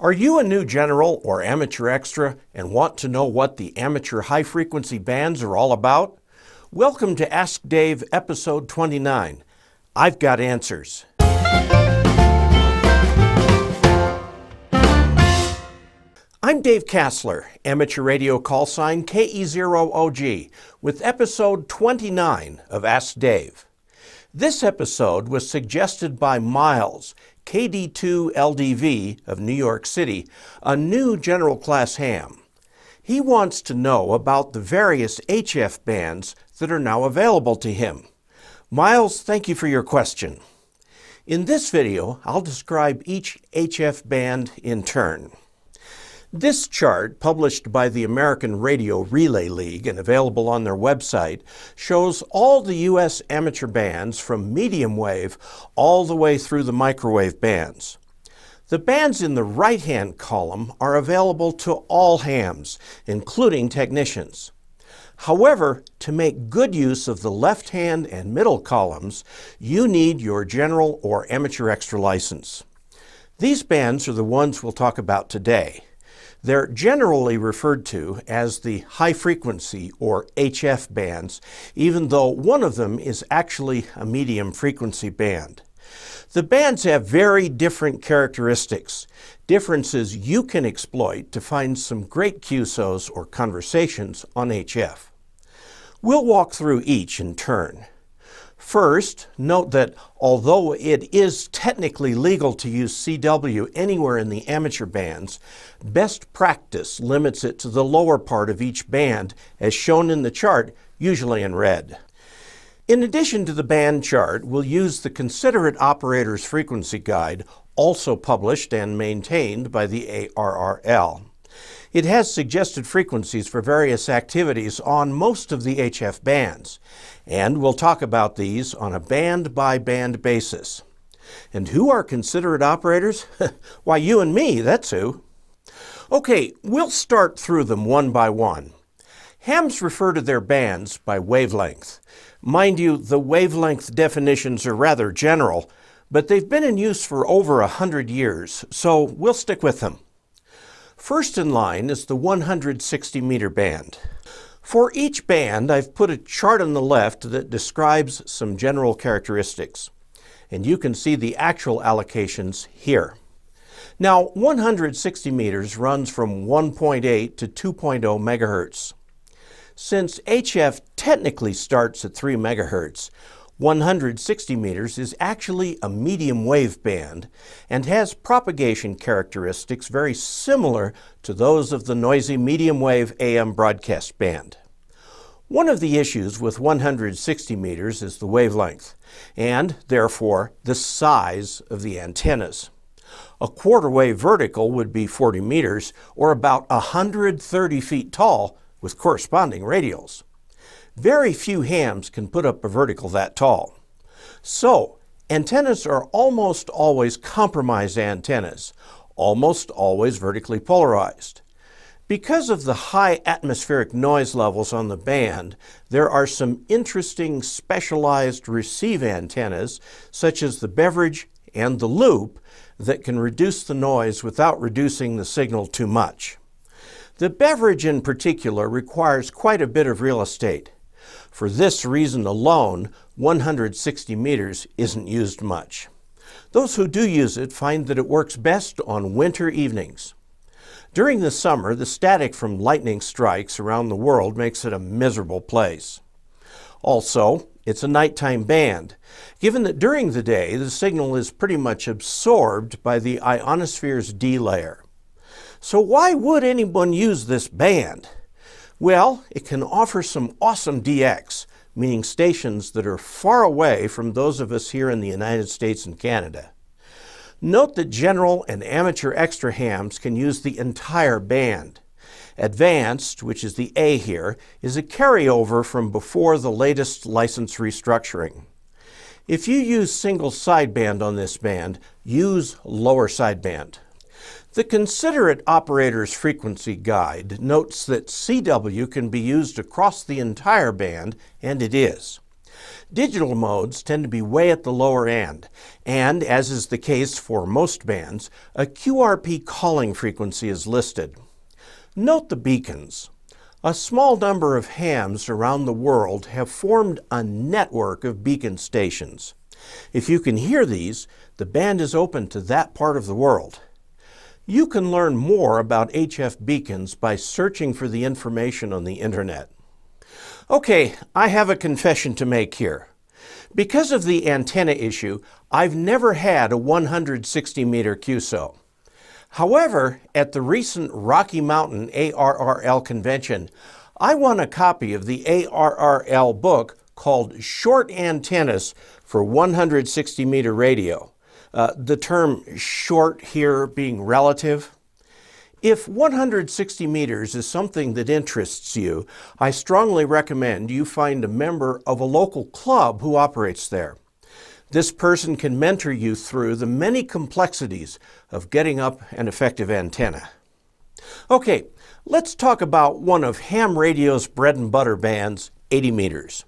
Are you a new general or amateur extra and want to know what the amateur high-frequency bands are all about? Welcome to Ask Dave, episode 29. I've got answers. I'm Dave Kassler, amateur radio call sign KE0OG, with episode 29 of Ask Dave. This episode was suggested by Miles, KD2LDV of New York City, a new general class ham. He wants to know about the various HF bands that are now available to him. Miles, thank you for your question. In this video, I'll describe each HF band in turn. This chart, published by the American Radio Relay League and available on their website, shows all the U.S. amateur bands from medium wave all the way through the microwave bands. The bands in the right-hand column are available to all hams, including technicians. However, to make good use of the left-hand and middle columns, you need your general or amateur extra license. These bands are the ones we'll talk about today. They're generally referred to as the high-frequency or HF bands, even though one of them is actually a medium-frequency band. The bands have very different characteristics, differences you can exploit to find some great QSOs or conversations on HF. We'll walk through each in turn. First, note that although it is technically legal to use CW anywhere in the amateur bands, best practice limits it to the lower part of each band, as shown in the chart, usually in red. In addition to the band chart, we'll use the Considerate Operator's Frequency Guide, also published and maintained by the ARRL. It has suggested frequencies for various activities on most of the HF bands, and we'll talk about these on a band-by-band basis. And who are considerate operators? Why, you and me, that's who. Okay, we'll start through them one by one. Hams refer to their bands by wavelength. Mind you, the wavelength definitions are rather general, but they've been in use for over 100 years, so we'll stick with them. First in line is the 160 meter band. For each band, I've put a chart on the left that describes some general characteristics, and you can see the actual allocations here. Now, 160 meters runs from 1.8 to 2.0 megahertz. Since HF technically starts at 3 megahertz, 160 meters is actually a medium wave band and has propagation characteristics very similar to those of the noisy medium wave AM broadcast band. One of the issues with 160 meters is the wavelength, and therefore the size of the antennas. A quarter wave vertical would be 40 meters, or about 130 feet tall, with corresponding radials. Very few hams can put up a vertical that tall. So, antennas are almost always compromised antennas, almost always vertically polarized. Because of the high atmospheric noise levels on the band, there are some interesting specialized receive antennas, such as the Beveridge and the Loop, that can reduce the noise without reducing the signal too much. The Beveridge in particular requires quite a bit of real estate. For this reason alone, 160 meters isn't used much. Those who do use it find that it works best on winter evenings. During the summer, the static from lightning strikes around the world makes it a miserable place. Also, it's a nighttime band, given that during the day the signal is pretty much absorbed by the ionosphere's D layer. So why would anyone use this band? Well, it can offer some awesome DX, meaning stations that are far away from those of us here in the United States and Canada. Note that general and amateur extra hams can use the entire band. Advanced, which is the A here, is a carryover from before the latest license restructuring. If you use single sideband on this band, use lower sideband. The Considerate Operator's Frequency Guide notes that CW can be used across the entire band, and it is. Digital modes tend to be way at the lower end, and as is the case for most bands, a QRP calling frequency is listed. Note the beacons. A small number of hams around the world have formed a network of beacon stations. If you can hear these, the band is open to that part of the world. You can learn more about HF beacons by searching for the information on the internet. Okay, I have a confession to make here. Because of the antenna issue, I've never had a 160-meter QSO. However, at the recent Rocky Mountain ARRL convention, I won a copy of the ARRL book called Short Antennas for 160-meter Radio. The term short here being relative. If 160 meters is something that interests you, I strongly recommend you find a member of a local club who operates there. This person can mentor you through the many complexities of getting up an effective antenna. Okay, let's talk about one of ham radio's bread and butter bands, 80 meters.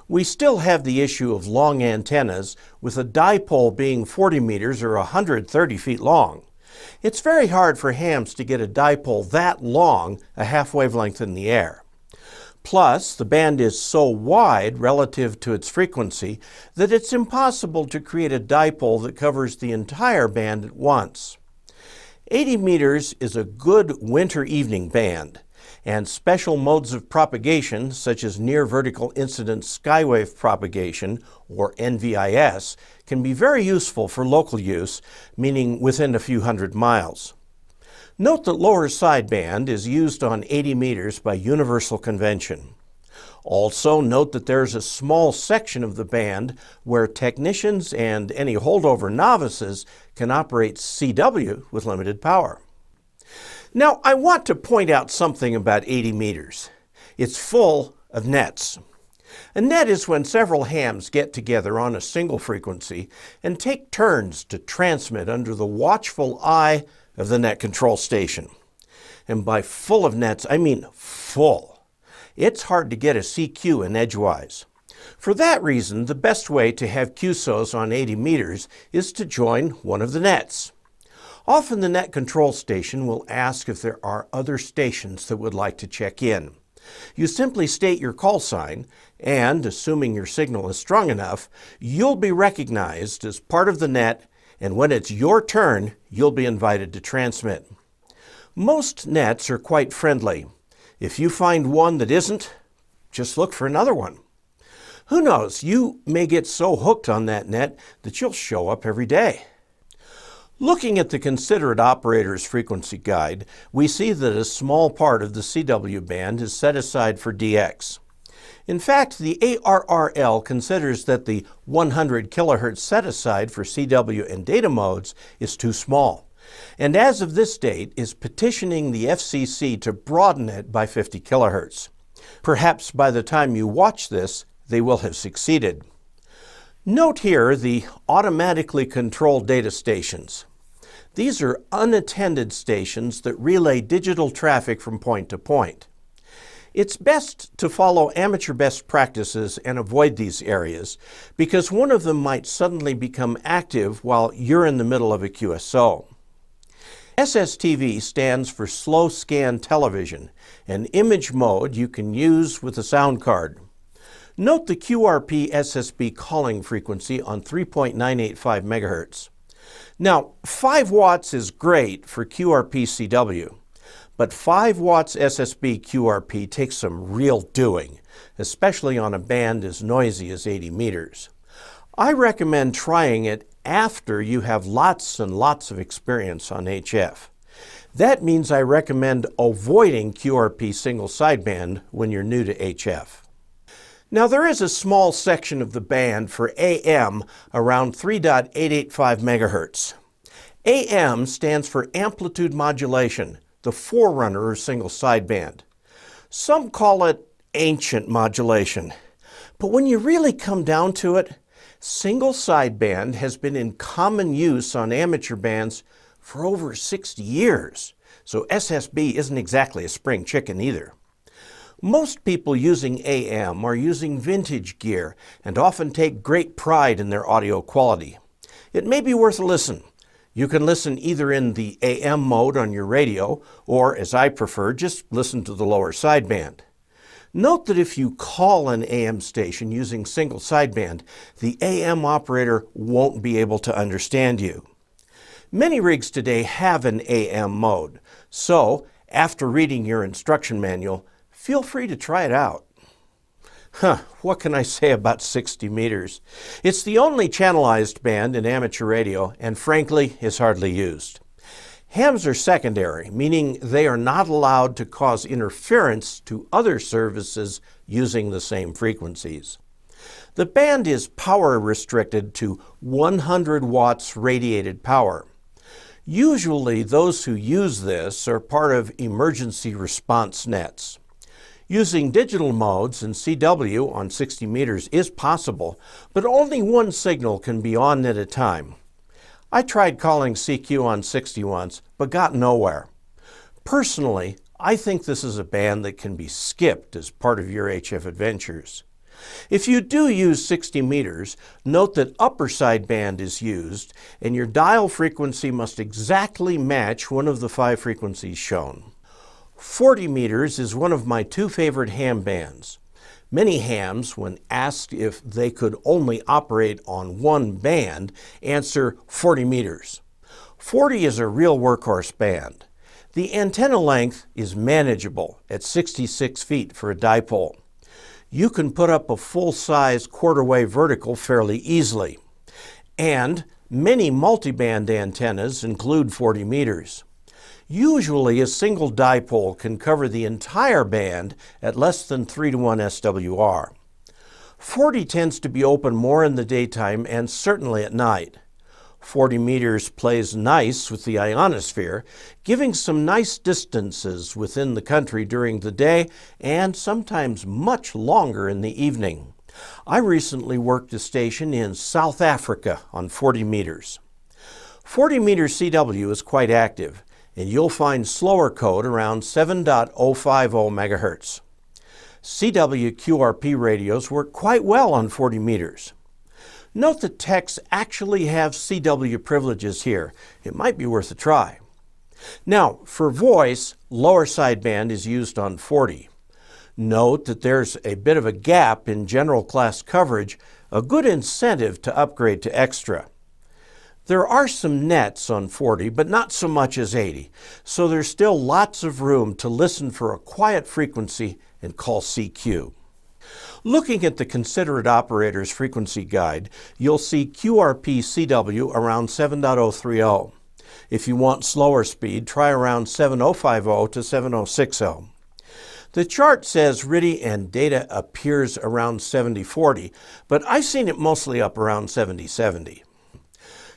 We still have the issue of long antennas, with a dipole being 40 meters or 130 feet long. It's very hard for hams to get a dipole that long a half wavelength in the air. Plus, the band is so wide relative to its frequency that it's impossible to create a dipole that covers the entire band at once. 80 meters is a good winter evening band, and special modes of propagation, such as near vertical incidence skywave propagation, or NVIS, can be very useful for local use, meaning within a few hundred miles. Note that lower sideband is used on 80 meters by universal convention. Also note that there's a small section of the band where technicians and any holdover novices can operate CW with limited power. Now, I want to point out something about 80 meters. It's full of nets. A net is when several hams get together on a single frequency and take turns to transmit under the watchful eye of the net control station. And by full of nets, I mean full. It's hard to get a CQ in edgewise. For that reason, the best way to have QSOs on 80 meters is to join one of the nets. Often the net control station will ask if there are other stations that would like to check in. You simply state your call sign, and assuming your signal is strong enough, you'll be recognized as part of the net, and when it's your turn, you'll be invited to transmit. Most nets are quite friendly. If you find one that isn't, just look for another one. Who knows, you may get so hooked on that net that you'll show up every day. Looking at the Considerate Operator's frequency guide, we see that a small part of the CW band is set aside for DX. In fact, the ARRL considers that the 100 kHz set aside for CW and data modes is too small, and as of this date is petitioning the FCC to broaden it by 50 kHz. Perhaps by the time you watch this, they will have succeeded. Note here the automatically controlled data stations. These are unattended stations that relay digital traffic from point to point. It's best to follow amateur best practices and avoid these areas because one of them might suddenly become active while you're in the middle of a QSO. SSTV stands for Slow Scan Television, an image mode you can use with a sound card. Note the QRP SSB calling frequency on 3.985 MHz. Now, 5 watts is great for QRP CW, but 5 watts SSB QRP takes some real doing, especially on a band as noisy as 80 meters. I recommend trying it after you have lots and lots of experience on HF. That means I recommend avoiding QRP single sideband when you're new to HF. Now, there is a small section of the band for AM around 3.885 MHz. AM stands for amplitude modulation, the forerunner of single sideband. Some call it ancient modulation, but when you really come down to it, single sideband has been in common use on amateur bands for over 60 years, so SSB isn't exactly a spring chicken either. Most people using AM are using vintage gear and often take great pride in their audio quality. It may be worth a listen. You can listen either in the AM mode on your radio, or, as I prefer, just listen to the lower sideband. Note that if you call an AM station using single sideband, the AM operator won't be able to understand you. Many rigs today have an AM mode, so after reading your instruction manual, feel free to try it out. What can I say about 60 meters? It's the only channelized band in amateur radio and frankly is hardly used. Hams are secondary, meaning they are not allowed to cause interference to other services using the same frequencies. The band is power restricted to 100 watts radiated power. Usually those who use this are part of emergency response nets. Using digital modes and CW on 60 meters is possible, but only one signal can be on at a time. I tried calling CQ on 60 once, but got nowhere. Personally, I think this is a band that can be skipped as part of your HF adventures. If you do use 60 meters, note that upper sideband is used, and your dial frequency must exactly match one of the 5 frequencies shown. 40 meters is one of my 2 favorite ham bands. Many hams, when asked if they could only operate on one band, answer 40 meters. 40 is a real workhorse band. The antenna length is manageable at 66 feet for a dipole. You can put up a full-size quarter-wave vertical fairly easily. And many multiband antennas include 40 meters. Usually a single dipole can cover the entire band at less than 3:1 SWR. 40 tends to be open more in the daytime and certainly at night. 40 meters plays nice with the ionosphere, giving some nice distances within the country during the day and sometimes much longer in the evening. I recently worked a station in South Africa on 40 meters. 40 meter CW is quite active, and you'll find slower code around 7.050 MHz. CW QRP radios work quite well on 40 meters. Note that techs actually have CW privileges here. It might be worth a try. Now, for voice, lower sideband is used on 40. Note that there's a bit of a gap in general class coverage, a good incentive to upgrade to extra. There are some nets on 40, but not so much as 80, so there's still lots of room to listen for a quiet frequency and call CQ. Looking at the Considerate Operator's frequency guide, you'll see QRP CW around 7.030. If you want slower speed, try around 7.050 to 7.060. The chart says RTTY and data appears around 70/40, but I've seen it mostly up around 70/70.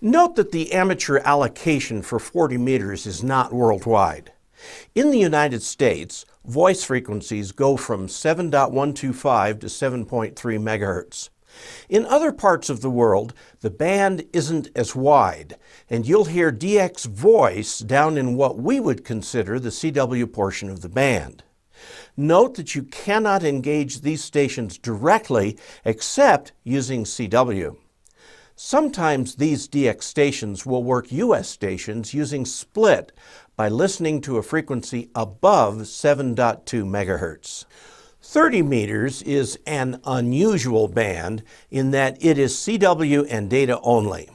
Note that the amateur allocation for 40 meters is not worldwide. In the United States, voice frequencies go from 7.125 to 7.3 MHz. In other parts of the world, the band isn't as wide, and you'll hear DX voice down in what we would consider the CW portion of the band. Note that you cannot engage these stations directly except using CW. Sometimes these DX stations will work US stations using split by listening to a frequency above 7.2 MHz. 30 meters is an unusual band in that it is CW and data only.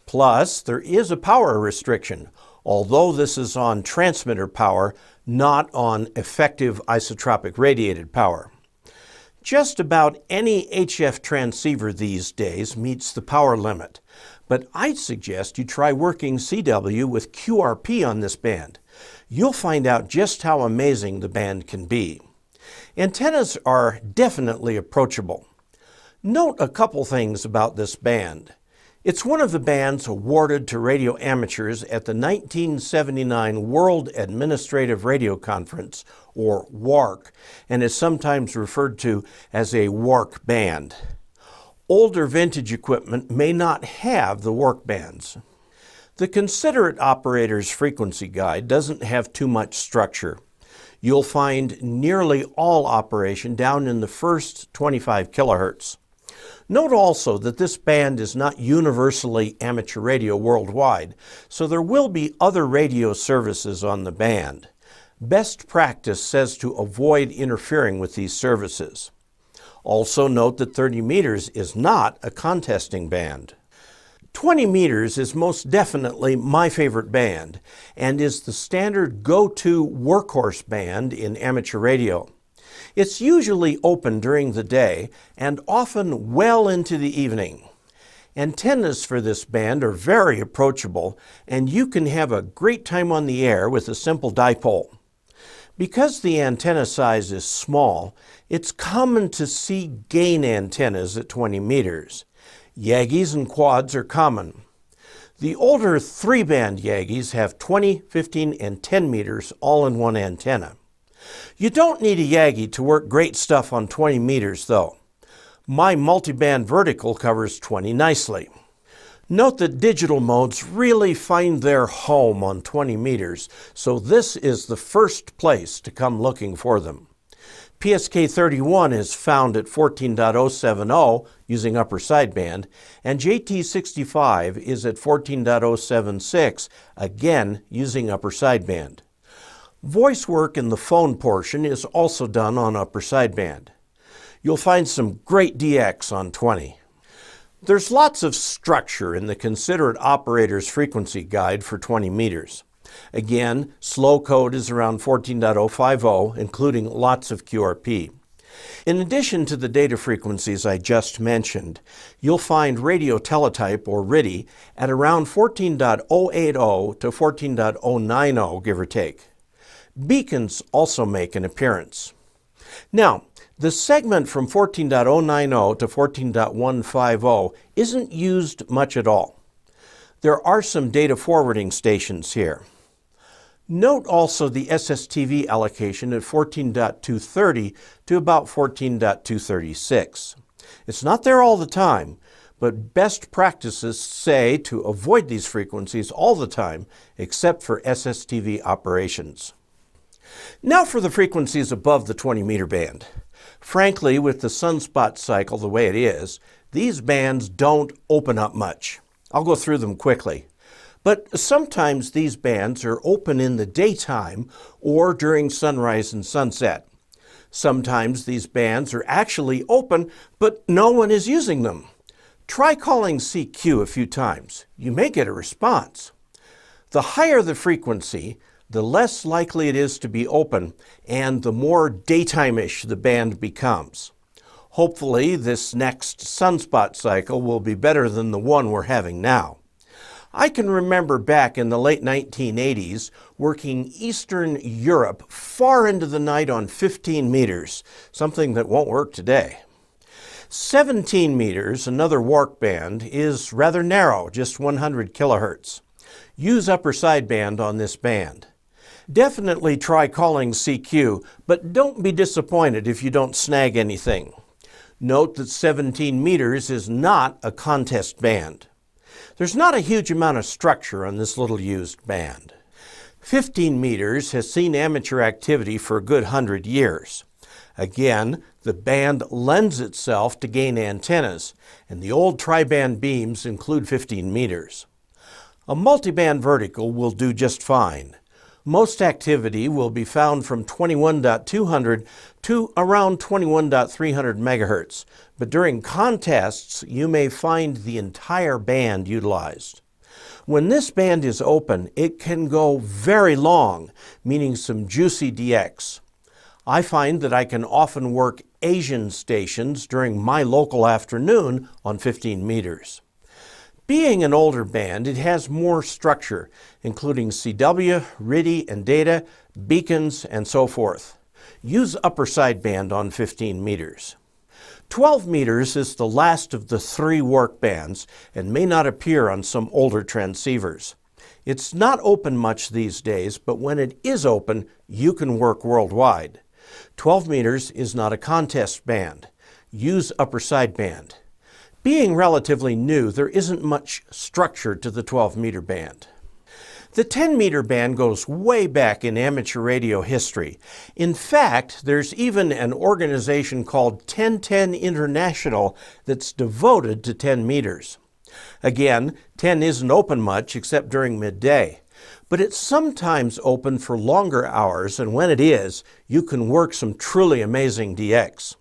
Plus, there is a power restriction, although this is on transmitter power, not on effective isotropic radiated power. Just about any HF transceiver these days meets the power limit, but I'd suggest you try working CW with QRP on this band. You'll find out just how amazing the band can be. Antennas are definitely approachable. Note a couple things about this band. It's one of the bands awarded to radio amateurs at the 1979 World Administrative Radio Conference, or WARC, and is sometimes referred to as a WARC band. Older vintage equipment may not have the WARC bands. The Considerate Operator's frequency guide doesn't have too much structure. You'll find nearly all operation down in the first 25 kilohertz. Note also that this band is not universally amateur radio worldwide, so there will be other radio services on the band. Best practice says to avoid interfering with these services. Also note that 30 meters is not a contesting band. 20 meters is most definitely my favorite band and is the standard go-to workhorse band in amateur radio. It's usually open during the day and often well into the evening. Antennas for this band are very approachable, and you can have a great time on the air with a simple dipole. Because the antenna size is small, it's common to see gain antennas at 20 meters. Yagis and quads are common. The older 3-band Yagis have 20, 15, and 10 meters all in one antenna. You don't need a Yagi to work great stuff on 20 meters though. My multiband vertical covers 20 nicely. Note that digital modes really find their home on 20 meters, so this is the first place to come looking for them. PSK 31 is found at 14.070 using upper sideband, and JT 65 is at 14.076, again using upper sideband. Voice work in the phone portion is also done on upper sideband. You'll find some great DX on 20. There's lots of structure in the Considerate Operator's Frequency Guide for 20 meters. Again, slow code is around 14.050, including lots of QRP. In addition to the data frequencies I just mentioned, you'll find radio teletype, or RTTY, at around 14.080 to 14.090, give or take. Beacons also make an appearance. Now, the segment from 14.090 to 14.150 isn't used much at all. There are some data forwarding stations here. Note also the SSTV allocation at 14.230 to about 14.236. It's not there all the time, but best practices say to avoid these frequencies all the time except for SSTV operations. Now for the frequencies above the 20 meter band. Frankly, with the sunspot cycle the way it is, these bands don't open up much. I'll go through them quickly. But sometimes these bands are open in the daytime or during sunrise and sunset. Sometimes these bands are actually open, but no one is using them. Try calling CQ a few times. You may get a response. The higher the frequency, the less likely it is to be open, and the more daytime-ish the band becomes. Hopefully, this next sunspot cycle will be better than the one we're having now. I can remember back in the late 1980s working Eastern Europe far into the night on 15 meters, something that won't work today. 17 meters, another WARC band, is rather narrow, just 100 kilohertz. Use upper sideband on this band. Definitely try calling CQ, but don't be disappointed if you don't snag anything. Note that 17 meters is not a contest band. There's not a huge amount of structure on this little used band. 15 meters has seen amateur activity for a good 100 years. Again, the band lends itself to gain antennas, and the old tri-band beams include 15 meters. A multiband vertical will do just fine. Most activity will be found from 21.200 to around 21.300 megahertz, but during contests you may find the entire band utilized. When this band is open, it can go very long, meaning some juicy DX. I find that I can often work Asian stations during my local afternoon on 15 meters. Being an older band, it has more structure, including CW, RTTY, and data, beacons, and so forth. Use upper sideband on 15 meters. 12 meters is the last of the 3 WARC bands and may not appear on some older transceivers. It's not open much these days, but when it is open, you can work worldwide. 12 meters is not a contest band. Use upper sideband. Being relatively new, there isn't much structure to the 12 meter band. The 10-meter band goes way back in amateur radio history. In fact, there's even an organization called 1010 International that's devoted to 10 meters. Again, 10 isn't open much except during midday, but it's sometimes open for longer hours, and when it is, you can work some truly amazing DX.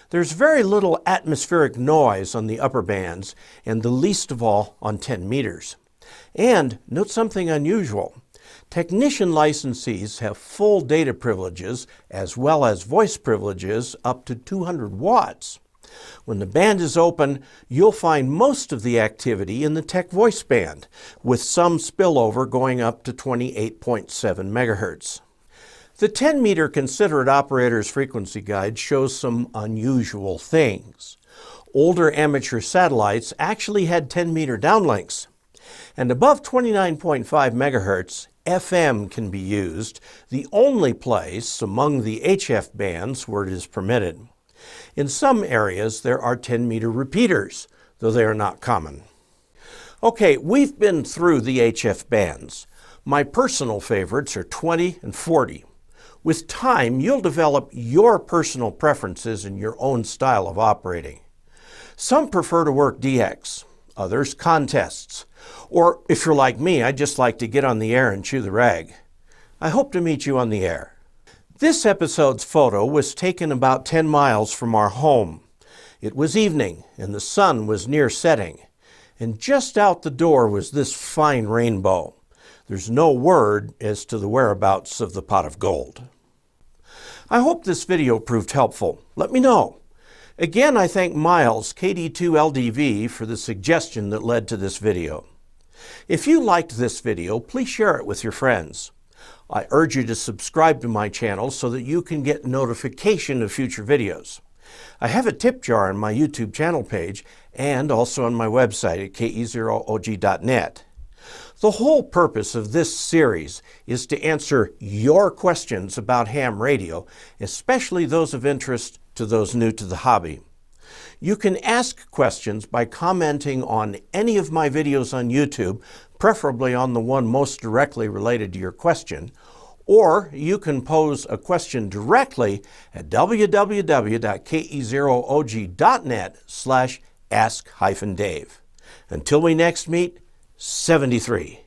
There's very little atmospheric noise on the upper bands, and the least of all on 10 meters. And note something unusual. Technician licensees have full data privileges as well as voice privileges up to 200 watts. When the band is open, you'll find most of the activity in the Tech Voice band, with some spillover going up to 28.7 megahertz. The 10-meter Considerate Operator's Frequency Guide shows some unusual things. Older amateur satellites actually had 10-meter downlinks. And above 29.5 megahertz, FM can be used, the only place among the HF bands where it is permitted. In some areas, there are 10-meter repeaters, though they are not common. Okay, we've been through the HF bands. My personal favorites are 20 and 40. With time, you'll develop your personal preferences and your own style of operating. Some prefer to work DX, others contests. Or if you're like me, I just like to get on the air and chew the rag. I hope to meet you on the air. This episode's photo was taken about 10 miles from our home. It was evening and the sun was near setting. And just out the door was this fine rainbow. There's no word as to the whereabouts of the pot of gold. I hope this video proved helpful. Let me know. Again, I thank Miles, KD2LDV, for the suggestion that led to this video. If you liked this video, please share it with your friends. I urge you to subscribe to my channel so that you can get notification of future videos. I have a tip jar on my YouTube channel page and also on my website at ke0og.net. The whole purpose of this series is to answer your questions about ham radio, especially those of interest to those new to the hobby. You can ask questions by commenting on any of my videos on YouTube, preferably on the one most directly related to your question, or you can pose a question directly at www.ke0og.net/ask-Dave. Until we next meet, 73.